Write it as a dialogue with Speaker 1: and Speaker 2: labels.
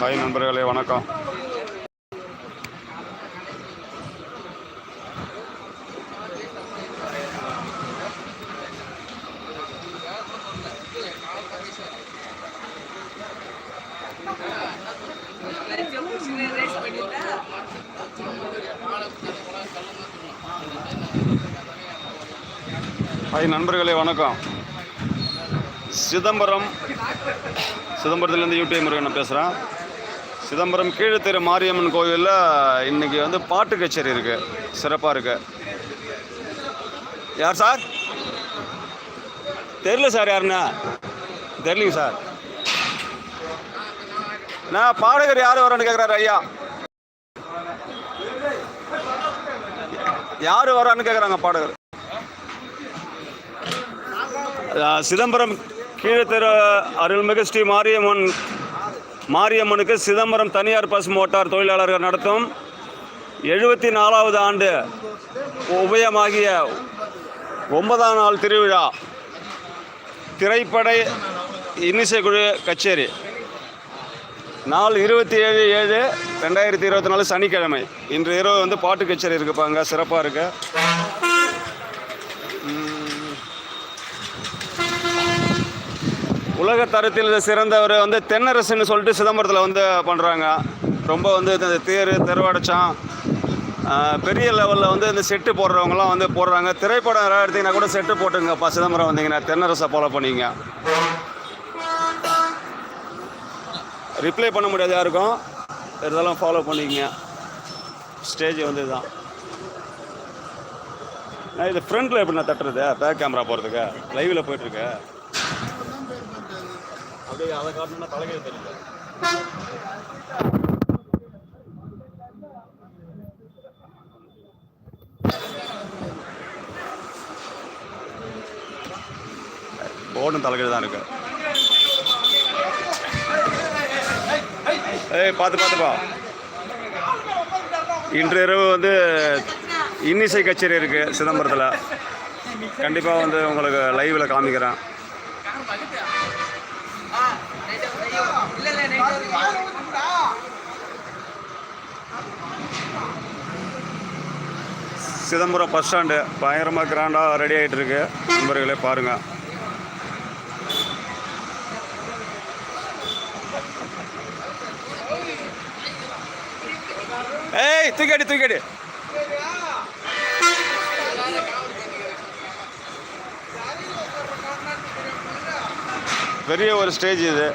Speaker 1: Hi நண்பர்களே, வணக்கம். Hi நண்பர்களே, வணக்கம். சிதம்பரத்துலேருந்து யூடிஐ முருகன் பேசுகிறேன். சிதம்பரம் கீழத்தெரு மாரியம்மன் கோவிலில் இன்றைக்கி வந்து பாட்டு கச்சேரி இருக்குது, சிறப்பாக இருக்குது. யார் சார்? தெரியல சார். யாருண்ணா? தெரியலிங்க சார். நான் பாடகர் யார் வரான்னு கேட்குறாரு ஐயா. யார் வரான்னு கேட்குறாங்க பாடகர். சிதம்பரம் கீழத்தெரு அருள்மிகு ஸ்ரீ மாரியம்மனுக்கு சிதம்பரம் தனியார் பஸ் மோட்டார் தொழிலாளர்கள் நடத்தும் 74வது ஆண்டு உபயமாகிய 9ஆம் நாள் திருவிழா திரைப்பட இன்னிசைக்குழு கச்சேரி நாள் 27/7/2024 சனிக்கிழமை. இன்று இரவு வந்து பாட்டு கச்சேரி இருக்குப்பாங்க, சிறப்பாக இருக்கு. உலக தரத்தில் சிறந்தவர் வந்து தென்னரசுன்னு சொல்லிட்டு சிதம்பரத்தில் வந்து பண்ணுறாங்க. ரொம்ப வந்து இந்த தெருவடைச்சான் பெரிய லெவலில் வந்து இந்த செட்டு போடுறவங்களாம் வந்து போடுறாங்க. திரைப்படம் யாராவது எடுத்திங்கன்னா கூட செட்டு போட்டுங்கப்பா. சிதம்பரம் வந்தீங்கன்னா தென்னரசை ஃபாலோ பண்ணிங்க. ரிப்ளை பண்ண முடியாது யாருக்கும், இதெல்லாம் ஃபாலோ பண்ணிக்கங்க. ஸ்டேஜ் வந்து இதுதான். நான் இது ஃப்ரண்ட்டில் எப்படி நான் தட்டுறது? பேக் கேமரா போகிறதுக்கு லைவில் போயிட்டுருக்கேன். அப்படியே அதை காட்டணும்னா தலைகை தெரியல. போர்டும் தலைகீழ் தான் இருக்கு. பார்த்துப்பா. இன்று இரவு வந்து இன்னிசை கச்சேரி இருக்குது சிதம்பரத்தில். கண்டிப்பாக வந்து உங்களுக்கு லைவில் காமிக்கிறேன். சிதம்பரம் பஸ் ஸ்டாண்டு பயங்கரமாக கிராண்டாக ரெடி ஆகிட்டு இருக்கு. நண்பர்களே பாருங்கள். தூக்கடி பெரிய ஒரு ஸ்டேஜ் இது.